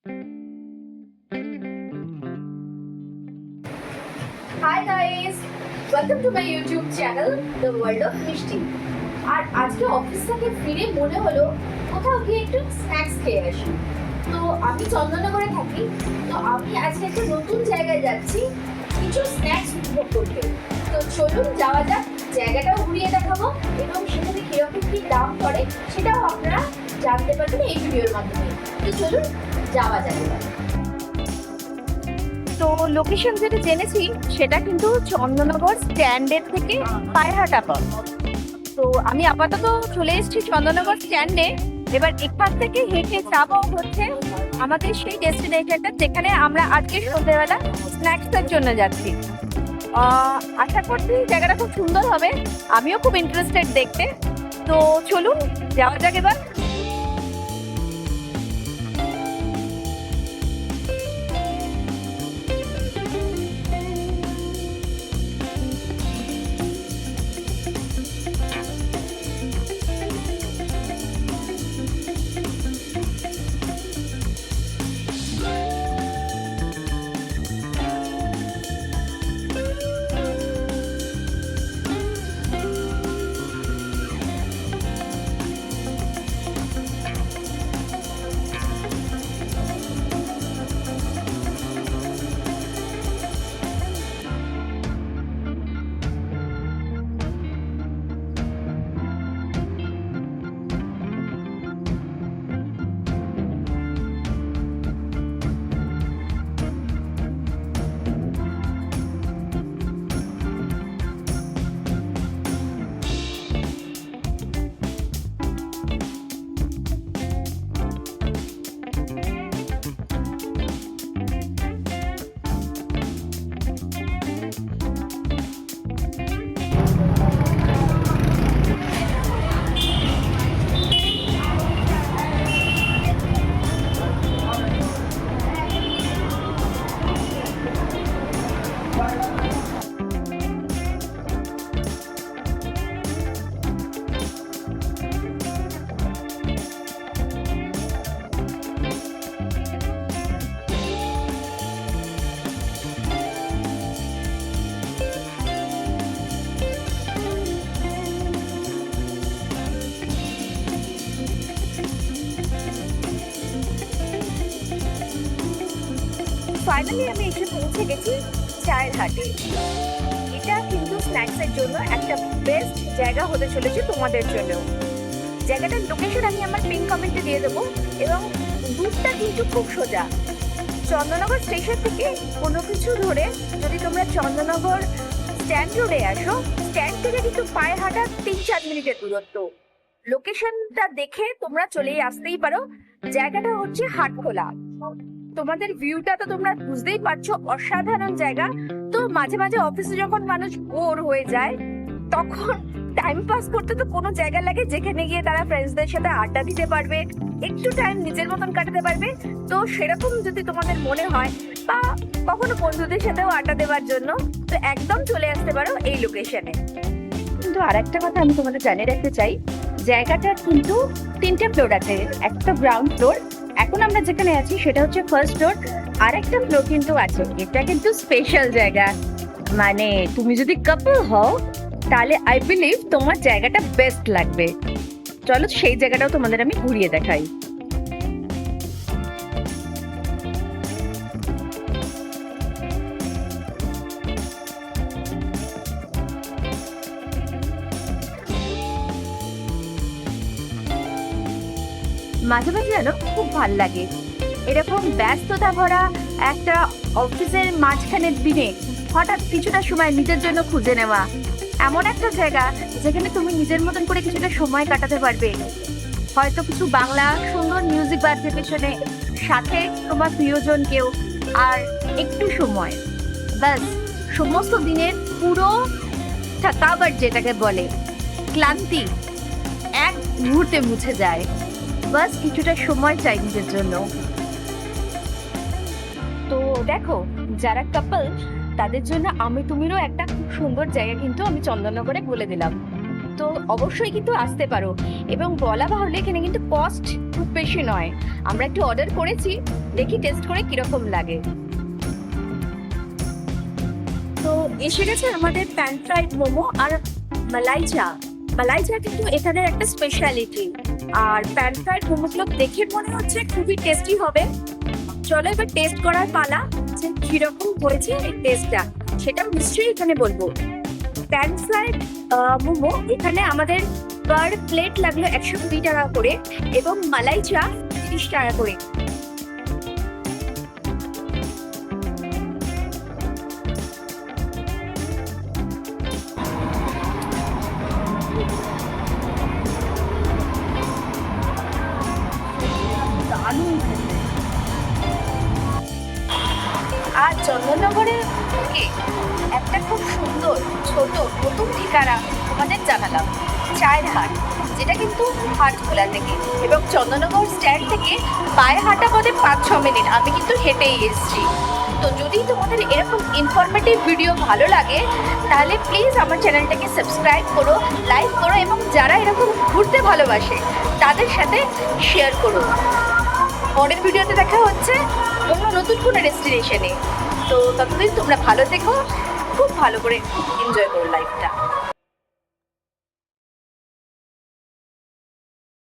Hi guys, welcome to my YouTube channel, The World of Mishti. আর আজকে office থেকে ফিরে মনে হলো কোথাও গিয়ে একটু স্ন্যাক্স খেয়ে আসি। তো আমি চন্দননগরে থাকি, তো আমি আজকে একটা নতুন জায়গায় যাচ্ছি কিছু স্ন্যাক্স উপভোগ করতে। তো চলুন যাওয়া যাক, জায়গাটাও ঘুরিয়ে দেখাবো এবং সেখানে কিরকম কি দাম পড়ে সেটাও আপনারা জানতে পারবেন এই ভিডিওর মাধ্যমে। তো চলুন যাওয়া যাক। তো লোকেশন যেটা জেনেছি সেটা কিন্তু চন্দননগর স্ট্যান্ডের থেকে পায়ে হাঁটা পথ। তো আমি আপাতত চলে এসেছি চন্দননগর স্ট্যান্ডে। এবার একপাশ থেকে হেঁটে যাবো হচ্ছে আমাদের সেই ডেস্টিনেশনটা যেখানে আমরা আজকে সন্ধ্যেবেলা স্ন্যাক্সের জন্য যাচ্ছি। আশা করছি জায়গাটা খুব সুন্দর হবে, আমিও খুব ইন্টারেস্টেড দেখতে। তো চলুন যাওয়া যাক এবার। ফাইনালি আমি এসে পৌঁছে গেছি চায়ের হাটে। এটা কিন্তু স্ন্যাক্সের জন্য একটা বেস্ট জায়গা হতে চলেছে তোমাদের জন্য। জায়গাটার লোকেশন আমি আমার পিন কমেন্টে দিয়ে দেবো এবং রুটটা কিন্তু খুব সোজা। চন্দননগর স্টেশন থেকে কোনো কিছু ধরে যদি তোমরা চন্দননগর স্ট্যান্ড রোডে আসো, স্ট্যান্ড থেকে কিন্তু পায়ে হাঁটা 3-4 মিনিটের দূরত্ব। লোকেশনটা দেখে তোমরা চলেই আসতেই পারো। জায়গাটা হচ্ছে হাটখোলা। তোমাদের ভিউটা তো তোমরা বুঝতেই পারছো, অসাধারণ জায়গা। তো মাঝে মাঝে অফিসে যখন মানুষ বোর হয়ে যায় তখন টাইম পাস করতে তো কোনো জায়গা লাগে যেখানে গিয়ে তারা ফ্রেন্ডসদের সাথে আড্ডা দিতে পারবে, একটু টাইম নিজের মতন কাটাতে পারবে। তো সেরকম যদি তোমাদের মনে হয় বা কখনো বন্ধুদের সাথেও আড্ডা দেওয়ার জন্য, তো একদম চলে আসতে পারো এই লোকেশনে। কিন্তু আর একটা কথা আমি তোমাদের জানিয়ে রাখতে চাই, জায়গাটার কিন্তু 3টে ফ্লোর আছে। একটা গ্রাউন্ড ফ্লোর, এখন আমরা যেখানে আছি সেটা হচ্ছে ফার্স্ট ফ্লোর, আর একটা ফ্লোর কিন্তু আছে। এটা কিন্তু স্পেশাল জায়গা, মানে তুমি যদি কাপল হও তাহলে আই বিলিভ তোমার জায়গাটা বেস্ট লাগবে। চলো সেই জায়গাটাও তোমাদের আমি ঘুরিয়ে দেখাই। মাঝে মাঝে যেন খুব ভাল লাগে এরকম ব্যস্ততা ভরা একটা অফিসের মাঝখানের দিনে হঠাৎ কিছুটা সময় নিজের জন্য খুঁজে নেওয়া। এমন একটা জায়গা যেখানে তুমি নিজের মতন করে কিছুটা সময় কাটাতে পারবে। হয়তো কিছু বাংলা সুন্দর মিউজিক বাজছে পেছনে, সাথে তোমার প্রিয়জন কেউ, আর একটু সময়, ব্যাস সমস্ত দিনের পুরো থকাবট যেটাকে বলে ক্লান্তি এক মুহূর্তে মুছে যায়। বাস কিছুটা সময় চাই নিজের জন্য। তো দেখো, যারা কাপল তাদের জন্য আমি তুমিরও একটা খুব সুন্দর জায়গা কিন্তু আমি চন্দননগরে বলে দিলাম। তো অবশ্যই কিন্তু আসতে পারো। এবং বলা বাহুল্য এখানে কিন্তু কস্ট খুব বেশি নয়। আমরা একটু অর্ডার করেছি, দেখি টেস্ট করে কিরকম লাগে। তো এসে গেছে আমাদের প্যান ফ্রাইড মোমো আর মালাই চা। মালাই চা কিন্তু এখানের একটা স্পেশালিটি, আর প্যান ফ্রাইড মোমোগুলো দেখে মনে হচ্ছে খুবই টেস্টি হবে। চলো এবার টেস্ট করার পালা, যে কিরকম হয়েছে এই টেস্টটা সেটা নিশ্চয়ই এখানে বলবো। প্যান ফ্রাইড মোমো এখানে আমাদের পার প্লেট লাগলো 120 টাকা করে, এবং মালাই চা 30 টাকা করে। দারুণ। আর চন্দননগরের বুকে একটা খুব সুন্দর ছোট নতুন ঠিকানা তোমাদের জানালাম, চায়ের হাট, যেটা কিন্তু হাটখোলা থেকে, এবং চন্দননগর স্ট্যান্ড থেকে পায়ে হাঁটা পথে 5-6 মিনিট, আমি কিন্তু হেঁটেই এসেছি। তো যদি তোমাদের এরকম ইনফরমেটিভ ভিডিও ভালো লাগে তাহলে প্লিজ আমার চ্যানেলটাকে সাবস্ক্রাইব করো, লাইক করো, এবং যারা এরকম ঘুরতে ভালোবাসে তাদের সাথে শেয়ার করো। পরের ভিডিওতে দেখা হচ্ছে অন্য নতুন কোনো ডেস্টিনেশনে। তো ততদিন তোমরা ভালো থেকো, খুব ভালো করে এনজয় করো লাইফটা।